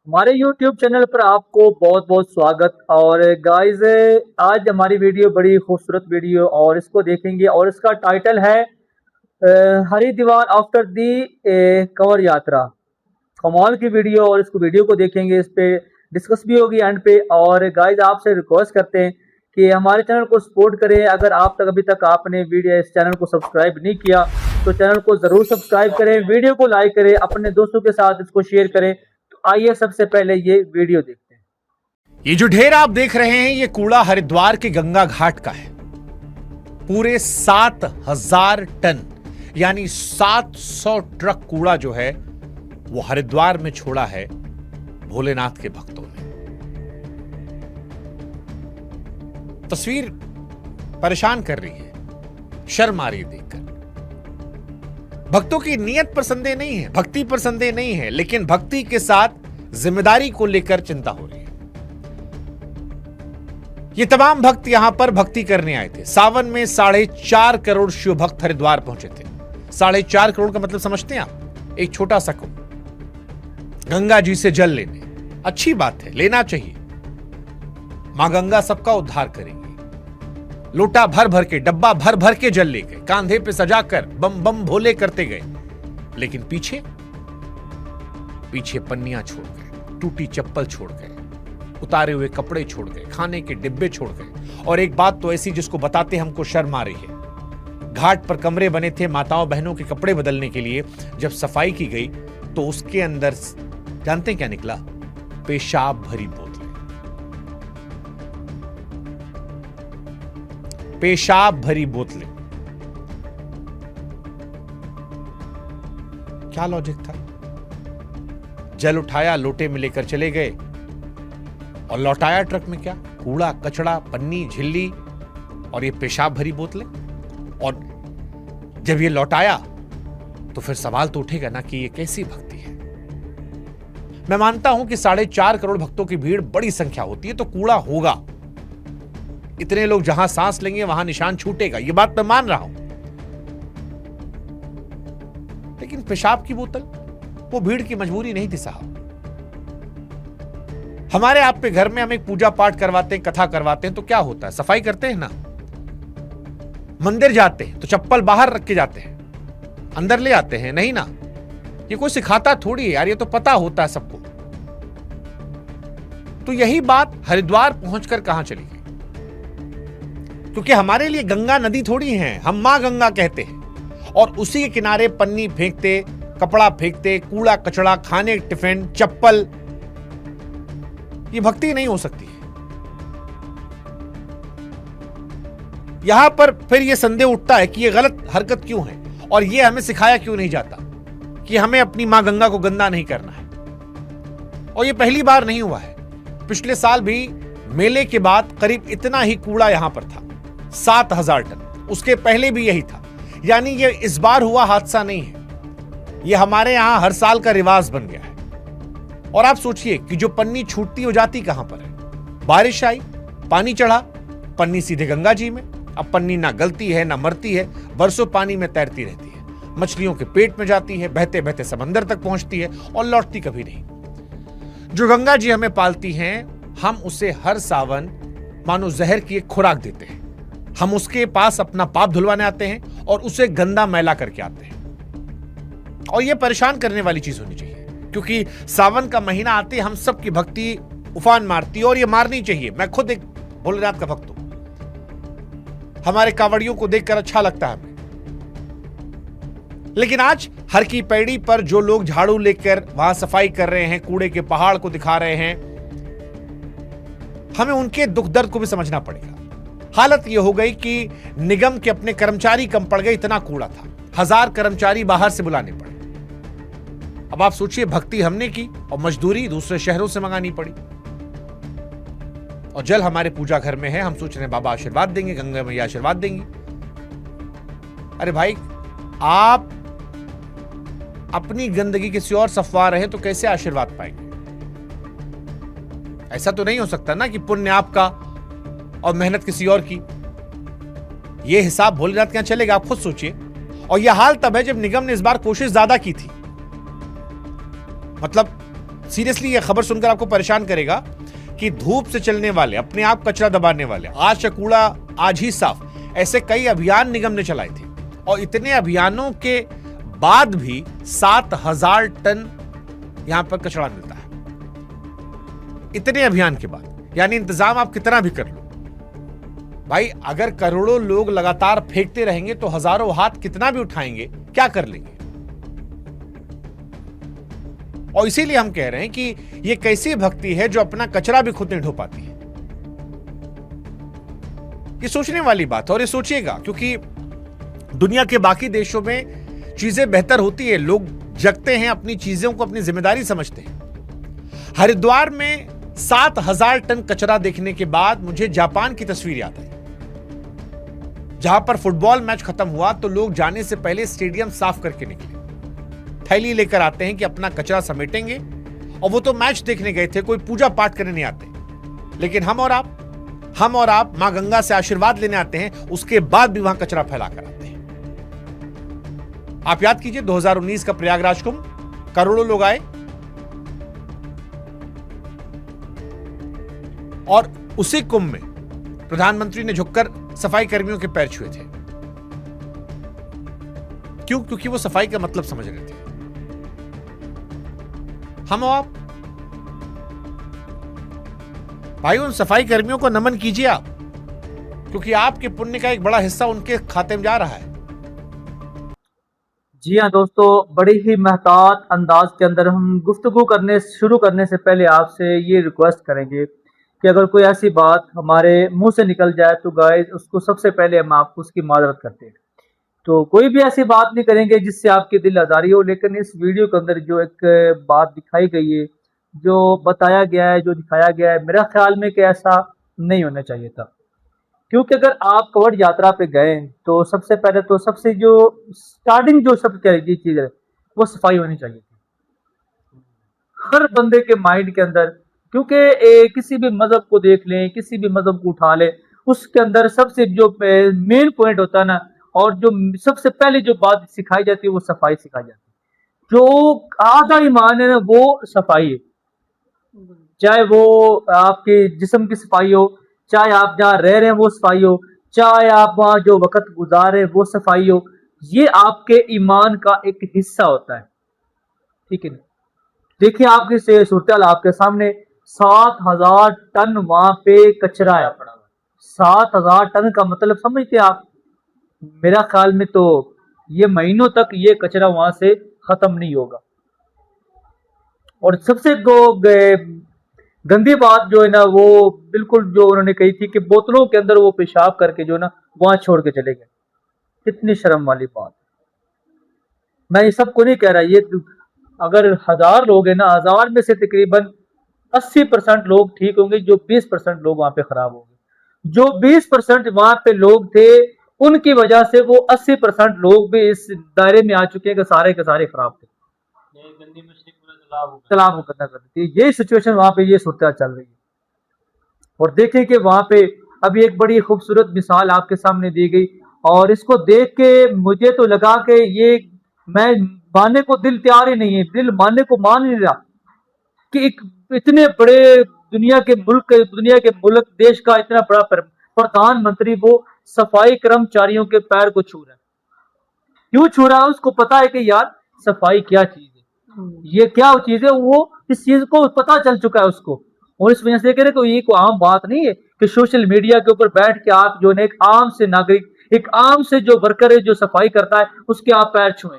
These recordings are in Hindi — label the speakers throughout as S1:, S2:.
S1: हमारे YouTube चैनल पर आपको बहुत बहुत स्वागत। और गाइस, आज हमारी वीडियो बड़ी खूबसूरत वीडियो और इसको देखेंगे और इसका टाइटल है हरिद्वार आफ्टर दी कंवर यात्रा। कमाल की वीडियो और इसको वीडियो को देखेंगे, इस पे डिस्कस भी होगी एंड पे। और गाइस, आपसे रिक्वेस्ट करते हैं कि हमारे चैनल को सपोर्ट करें। अगर आप तक अभी तक आपने वीडियो इस चैनल को सब्सक्राइब नहीं किया तो चैनल को जरूर सब्सक्राइब करें, वीडियो को लाइक करें, अपने दोस्तों के साथ इसको शेयर करें। तो आइए सबसे पहले ये वीडियो देखते हैं।
S2: ये जो ढेर आप देख रहे हैं ये कूड़ा हरिद्वार के गंगा घाट का है। पूरे 7,000 टन यानी 700 ट्रक कूड़ा जो है वो हरिद्वार में छोड़ा है भोलेनाथ के भक्तों ने। तस्वीर परेशान कर रही है, शर्म आ रही है देखकर। भक्तों की नीयत पर संदेह नहीं है, भक्ति पर संदेह नहीं है, लेकिन भक्ति के साथ जिम्मेदारी को लेकर चिंता हो रही है। ये तमाम भक्त यहां पर भक्ति करने आए थे। सावन में 4.5 करोड़ शिव भक्त हरिद्वार पहुंचे थे। 4.5 करोड़ का मतलब समझते हैं आप? एक छोटा सा कुंभ गंगा जी से जल लेने। अच्छी बात है, लेना चाहिए। मां गंगा सबका उद्धार करेंगी। लोटा भर भर के, डब्बा भर भर के जल ले गए, कांधे पे सजाकर बम बम भोले करते गए। लेकिन पीछे पीछे पन्नियां छोड़ गए, टूटी चप्पल छोड़ गए, उतारे हुए कपड़े छोड़ गए, खाने के डिब्बे छोड़ गए। और एक बात तो ऐसी जिसको बताते हमको शर्म आ रही है। घाट पर कमरे बने थे माताओं बहनों के कपड़े बदलने के लिए। जब सफाई की गई तो उसके अंदर जानते हैं क्या निकला? पेशाब भरी बोतलें। पेशाब भरी बोतलें। क्या लॉजिक था? जल उठाया, लोटे में लेकर चले गए और लौटाया ट्रक में क्या? कूड़ा, कचड़ा, पन्नी, झिल्ली और ये पेशाब भरी बोतलें। और जब ये लौटाया तो फिर सवाल तो उठेगा ना कि ये कैसी भक्ति है। मैं मानता हूं कि 4.5 करोड़ भक्तों की भीड़ बड़ी संख्या होती है तो कूड़ा होगा। इतने लोग जहां सांस लेंगे वहां निशान छूटेगा, ये बात मैं मान रहा हूं। लेकिन पेशाब की बोतल, वो भीड़ की मजबूरी नहीं थी साहब। हमारे आप पे घर में हम एक पूजा पाठ करवाते हैं, कथा करवाते हैं तो क्या होता है? सफाई करते हैं ना। मंदिर जाते हैं तो चप्पल बाहर रख के जाते हैं, अंदर ले आते हैं नहीं ना। ये कोई सिखाता थोड़ी है यार, ये तो पता होता है सबको। तो यही बात हरिद्वार पहुंचकर कहां चली गई? क्योंकि हमारे लिए गंगा नदी थोड़ी है, हम मां गंगा कहते हैं। और उसी के किनारे पन्नी फेंकते, कपड़ा फेंकते, कूड़ा कचड़ा, खाने टिफिन, चप्पल, ये भक्ति नहीं हो सकती है। यहां पर फिर यह संदेह उठता है कि यह गलत हरकत क्यों है और यह हमें सिखाया क्यों नहीं जाता कि हमें अपनी मां गंगा को गंदा नहीं करना है। और यह पहली बार नहीं हुआ है। पिछले साल भी मेले के बाद करीब इतना ही कूड़ा यहां पर था, 7,000 टन। उसके पहले भी यही था। यानी यह इस बार हुआ हादसा नहीं है, यह हमारे यहां हर साल का रिवाज बन गया है। और आप सोचिए कि जो पन्नी छूटती हो जाती कहां पर है? बारिश आई, पानी चढ़ा, पन्नी सीधे गंगा जी में। अब पन्नी ना गलती है ना मरती है, बरसों पानी में तैरती रहती है, मछलियों के पेट में जाती है, बहते बहते समंदर तक पहुंचती है और लौटती कभी नहीं। जो गंगा जी हमें पालती हैं, हम उसे हर सावन मानो जहर की एक खुराक देते हैं। हम उसके पास अपना पाप धुलवाने आते हैं और उसे गंदा मैला करके आते हैं। और यह परेशान करने वाली चीज होनी चाहिए, क्योंकि सावन का महीना आते हम सबकी भक्ति उफान मारती है और यह मारनी चाहिए। मैं खुद एक भोलेनाथ का भक्त हूं, हमारे कांवड़ियों को देखकर अच्छा लगता है हमें। लेकिन आज हर की पैड़ी पर जो लोग झाड़ू लेकर वहां सफाई कर रहे हैं, कूड़े के पहाड़ को दिखा रहे हैं, हमें उनके दुख दर्द को भी समझना पड़ेगा। हालत यह हो गई कि निगम के अपने कर्मचारी कम पड़ गए, इतना कूड़ा था। 1000 कर्मचारी बाहर से बुलाने पड़े। अब आप सोचिए, भक्ति हमने की और मजदूरी दूसरे शहरों से मंगानी पड़ी। और जल हमारे पूजा घर में है, हम सोच रहे हैं बाबा आशीर्वाद देंगे, गंगा मैया आशीर्वाद देंगी। अरे भाई, आप अपनी गंदगी किसी और सफवा रहे तो कैसे आशीर्वाद पाएंगे? ऐसा तो नहीं हो सकता ना कि पुण्य आपका और मेहनत किसी और की। यह हिसाब भोलेनाथ के यहां चलेगा? आप खुद सोचिए। और यह हाल तब है जब निगम ने इस बार कोशिश ज्यादा की थी। मतलब सीरियसली ये खबर सुनकर आपको परेशान करेगा कि धूप से चलने वाले, अपने आप कचरा दबाने वाले, आज का कूड़ा आज ही साफ, ऐसे कई अभियान निगम ने चलाए थे और इतने अभियानों के बाद भी 7,000 टन यहां पर कचरा मिलता है। इतने अभियान के बाद, यानी इंतजाम आप कितना भी कर लो भाई, अगर करोड़ों लोग लगातार फेंकते रहेंगे तो हजारों हाथ कितना भी उठाएंगे, क्या कर लेंगे। और इसीलिए हम कह रहे हैं कि यह कैसी भक्ति है जो अपना कचरा भी खुद नहीं ढो पाती है। ये सोचने वाली बात है और ये सोचिएगा, क्योंकि दुनिया के बाकी देशों में चीजें बेहतर होती है, लोग जगते हैं, अपनी चीजों को अपनी जिम्मेदारी समझते हैं। हरिद्वार में 7,000 टन कचरा देखने के बाद मुझे जापान की तस्वीर याद आई, जहां पर फुटबॉल मैच खत्म हुआ तो लोग जाने से पहले स्टेडियम साफ करके निकले, थैली लेकर आते हैं कि अपना कचरा समेटेंगे। और वो तो मैच देखने गए थे, कोई पूजा पाठ करने नहीं आते। लेकिन हम और आप मां गंगा से आशीर्वाद लेने आते हैं, उसके बाद भी वहां कचरा फैला कर आते हैं। आप याद कीजिए 2019 का प्रयागराज कुंभ, करोड़ों लोग आए और उसी कुंभ में प्रधानमंत्री ने झुककर सफाई कर्मियों के पैर छुए थे। क्यों? क्योंकि वो सफाई का मतलब समझ रहे थे। हम और आप भाई, उन सफाई कर्मियों को नमन कीजिए आप, क्योंकि आपके पुण्य का एक बड़ा हिस्सा उनके खाते में जा रहा है।
S1: जी हाँ दोस्तों, बड़ी ही महतात अंदाज के अंदर हम गुफ्तगू शुरू करने से पहले आपसे ये रिक्वेस्ट करेंगे कि अगर कोई ऐसी बात हमारे मुंह से निकल जाए तो गाइस उसको सबसे पहले हम आपको उसकी माजरत करते हैं। तो कोई भी ऐसी बात नहीं करेंगे जिससे आपकी दिल आज़ारी हो, लेकिन इस वीडियो के अंदर जो एक बात दिखाई गई है, जो बताया गया है, जो दिखाया गया है, मेरा ख्याल में कि ऐसा नहीं होना चाहिए था। क्योंकि अगर आप कवड़ यात्रा पे गए तो सबसे पहले तो सबसे जो स्टार्टिंग जो सबसे चीज़ है वो सफाई होनी चाहिए थी हर बंदे के माइंड के अंदर। क्योंकि किसी भी मजहब को देख लें, किसी भी मजहब को उठा लें, उसके अंदर सबसे जो मेन पॉइंट होता है ना, और जो सबसे पहले जो बात सिखाई जाती है वो सफाई सिखाई जाती है। जो आधा ईमान है ना वो सफाई है, चाहे वो आपके जिस्म की सफाई हो, चाहे आप जहाँ रह रहे हैं वो सफाई हो, चाहे आप वहाँ जो वक्त गुजार रहे हैं वो सफाई हो। ये आपके ईमान का एक हिस्सा होता है, ठीक है। देखिए आपकी सूरत आपके सामने 7,000 टन वहां पे कचरा है पड़ा हुआ। 7,000 टन का मतलब समझते आप? मेरा ख्याल में तो ये महीनों तक ये कचरा वहां से खत्म नहीं होगा। और सबसे गंदी बात जो है ना, वो बिल्कुल जो उन्होंने कही थी कि बोतलों के अंदर वो पेशाब करके जो ना वहां छोड़ के चले गए। कितनी शर्म वाली बात। मैं ये सबको नहीं कह रहा, ये अगर 1,000 लोग हैं ना, 1,000 में से तकरीबन 80% लोग ठीक होंगे, जो 20% लोग वहां पे खराब होंगे। जो 20% वहां पे लोग थे उनकी वजह से वो 80% लोग भी इस दायरे में आ चुके हैं कि सारे के सारे खराब थे। गंदी मछली पूरा तालाब मुकद्दर कर देती है। ये सिचुएशन वहां पे ये सूरत चल रही है। और देखें कि वहां पे अभी एक बड़ी खूबसूरत मिसाल आपके सामने दी गई, और इसको देख के मुझे तो लगा कि ये मैं मानने को दिल तैयार ही नहीं है, दिल मानने को मान नहीं रहा कि एक इतने बड़े दुनिया के मुल्क देश का इतना बड़ा प्रधानमंत्री वो सफाई कर्मचारियों के पैर को छू रहा है। क्यों छू रहा है? उसको पता है कि यार सफाई क्या चीज है, ये क्या चीज है, वो इस चीज को पता चल चुका है उसको। और इस वजह से कह रहे तो ये कोई आम बात नहीं है कि सोशल मीडिया के ऊपर बैठ के आप जो है एक आम से नागरिक, एक आम से जो वर्कर है, जो सफाई करता है, उसके आप पैर छुए।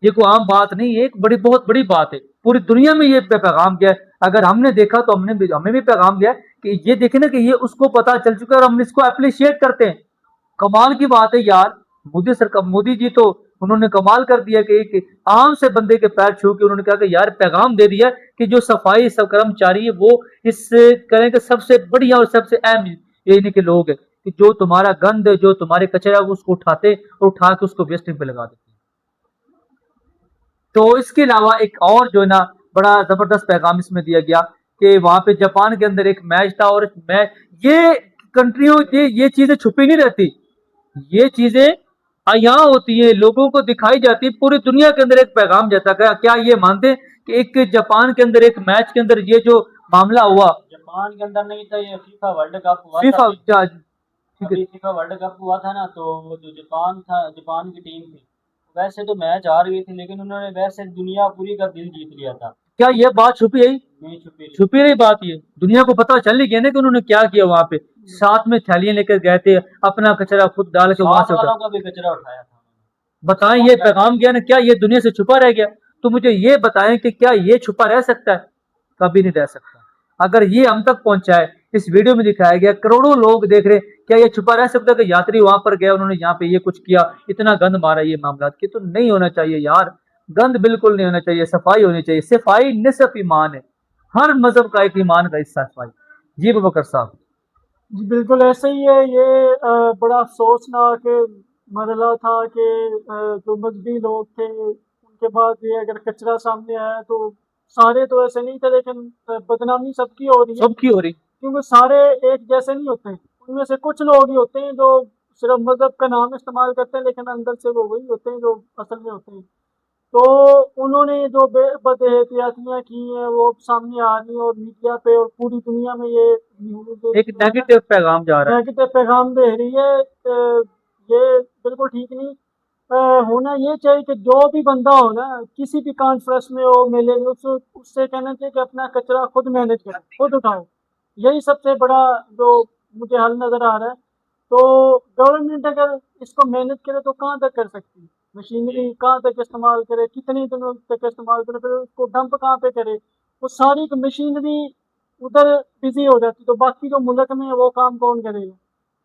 S1: ये कोई आम बात नहीं है, एक बहुत बड़ी बात है। पूरी दुनिया में ये पैगाम गया है। अगर हमने देखा तो हमें भी पैगाम गया कि ये देखे ना कि ये उसको पता चल चुका है और हम इसको अप्रिशिएट करते हैं। कमाल की बात है यार। मोदी जी तो उन्होंने कमाल कर दिया कि एक आम से बंदे के पैर छू के उन्होंने कहा कि यार पैगाम दे दिया कि जो सफाई सब कर्मचारी है वो इस करें कि सबसे बढ़िया और सबसे अहम ये के लोग है कि जो तुम्हारा गंद है, जो तुम्हारे कचरा उसको उठाते और उठा के उसको वेस्टिंग पे लगा देते। तो इसके अलावा एक और जो है ना बड़ा जबरदस्त पैगाम इसमें दिया गया कि वहां पे जापान के अंदर एक मैच था, और मैच ये कंट्रियों ये चीजें छुपी नहीं रहती, ये चीजें यहाँ होती है, लोगों को दिखाई जाती है। पूरी दुनिया के अंदर एक पैगाम जाता है। क्या ये मानते हैं कि एक जापान के अंदर एक मैच के अंदर ये जो मामला हुआ,
S3: जापान के अंदर नहीं था, ये फीफा वर्ल्ड कप हुआ
S1: फीफा
S3: था।
S1: ठीक है,
S3: अभी फीफा वर्ल्ड कप हुआ था ना, तो जो जापान था, जापान की टीम थी, वैसे तो मैच हार गई थी, लेकिन उन्होंने वैसे दुनिया पूरी का दिल जीत लिया था।
S1: क्या ये बात छुपी है?
S3: नहीं छुपी रही।
S1: छुपी रही बात, ये दुनिया को पता चल ही गया ना कि उन्होंने क्या किया वहां पे। साथ में थैलियां लेकर गए थे, अपना कचरा खुद डाल के वहां
S3: साथ
S1: से उठा।
S3: वालों का भी कचरा उठाया था।
S1: बताएं ये पैगाम गया ना, क्या ये दुनिया से छुपा रह गया? तो मुझे ये बताएं कि क्या ये छुपा रह सकता है? कभी नहीं रह सकता। अगर ये हम तक पहुंचा है, इस वीडियो में दिखाया गया, करोड़ों लोग देख रहे, क्या ये छुपा रह सकता है कि यात्री वहां पर गया, उन्होंने यहाँ पे ये कुछ किया, इतना गंद मारा ये मामला की? तो नहीं होना चाहिए यार, गंद बिल्कुल नहीं होना चाहिए, सफाई होनी चाहिए। सफाई निसफ ईमान है, हर मजहब का एक ईमान का हिस्सा सफाई। जी बकर साहब।
S4: जी बिल्कुल ऐसे ही है ये। बड़ा अफसोसनाक मरला था कि जो मजहबी लोग थे उनके बाद ये अगर कचरा सामने आया तो सारे तो ऐसे नहीं थे, लेकिन बदनामी सबकी हो रही है,
S1: सबकी हो रही।
S4: क्योंकि सारे एक जैसे नहीं होते। उनमें से कुछ लोग ही होते हैं जो सिर्फ मजहब का नाम इस्तेमाल करते हैं, लेकिन अंदर से वो वही होते हैं जो असल में होते हैं। तो उन्होंने जो बदएहतियातियां की हैं वो सामने आ रही हैं, और मीडिया पे और पूरी दुनिया में ये न्यूज़
S1: एक नेगेटिव पैगाम जा रहा है।
S4: नेगेटिव पैगाम दे रही है। ये बिल्कुल ठीक नहीं। होना ये चाहिए कि जो भी बंदा हो ना, किसी भी कॉन्फ्रेंस में हो, मेले में, उससे कहना चाहिए कि अपना कचरा खुद मैनेज करो, खुद उठाओ। यही सबसे बड़ा जो मुझे हल नजर आ रहा है। तो गवर्नमेंट अगर इसको मैनेज करे तो कहाँ तक कर सकती है? मशीनरी कहाँ तक इस्तेमाल करे, कितने दिनों तक इस्तेमाल करे, फिर उसको डंप कहाँ पे करे? वो सारी मशीनरी उधर बिजी हो जाती, तो बाकी जो मुल्क में है वो काम कौन करेगा?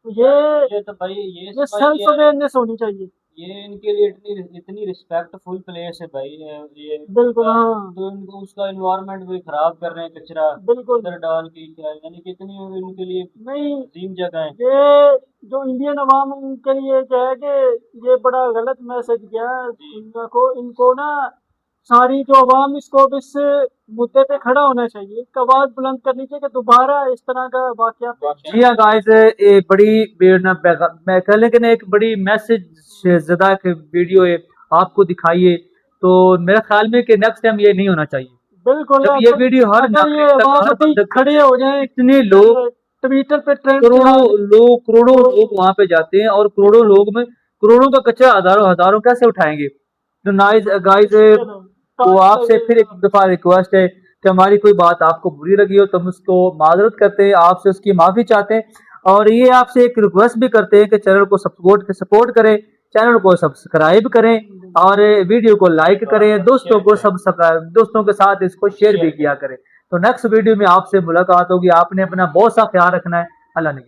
S4: तो
S3: ये तो भाई
S4: ये
S3: भाई
S4: सेल्फ अवेयरनेस होनी चाहिए।
S3: ये इनके लिए इतनी इतनी रिस्पेक्टफुल प्लेस है भाई। ये
S4: बिल्कुल हाँ,
S3: तो इनको उसका एनवायरनमेंट भी खराब कर रहे हैं, कचरा
S4: बिल्कुल
S3: उधर डाल के क्या, यानी कि इतनी इनके लिए
S4: नहीं।
S3: अजीम जगह है।
S4: ये जो इंडियन अवाम के लिए क्या है कि ये बड़ा गलत मैसेज गया है दुनिया को। इनको ना सारी जो अवाम इसको इस मुद्दे पे खड़ा होना चाहिए, एक आवाज बुलंद करनी चाहिए कि दोबारा इस तरह का वाकया
S1: जी हाँ गाइस, ये बड़ी मैं कह लेकिन एक बड़ी मैसेज ज़्यादा एक वीडियो है आपको दिखाइए, तो मेरे ख्याल में कि नेक्स्ट टाइम ये नहीं होना चाहिए।
S4: बिल्कुल।
S1: जब ये वीडियो हर
S4: अगर ये
S1: नागरिक तक,
S4: आवाज
S1: हर
S4: अभी
S1: बंदे तक
S4: खड़े हो जाए,
S1: इतने लोग,
S4: ट्विटर पे ट्रेंड
S1: करोड़ों लोग वहां पे जाते हैं, और करोड़ों लोग में करोड़ों का कचरा हजारों हजारों कैसे उठाएंगे? तो नाइस गाइस, तो आपसे फिर एक दफा रिक्वेस्ट है कि हमारी कोई बात आपको बुरी लगी हो तो हम उसको माजरत करते हैं, आपसे उसकी माफी चाहते हैं, और ये आपसे एक रिक्वेस्ट भी करते हैं कि चैनल को सपोर्ट करें, चैनल को सब्सक्राइब करें, और वीडियो को लाइक करें, दोस्तों के साथ इसको शेयर भी किया करें। तो नेक्स्ट वीडियो में आपसे मुलाकात होगी। आपने अपना बहुत सा ख्याल रखना है। अल्लाह ने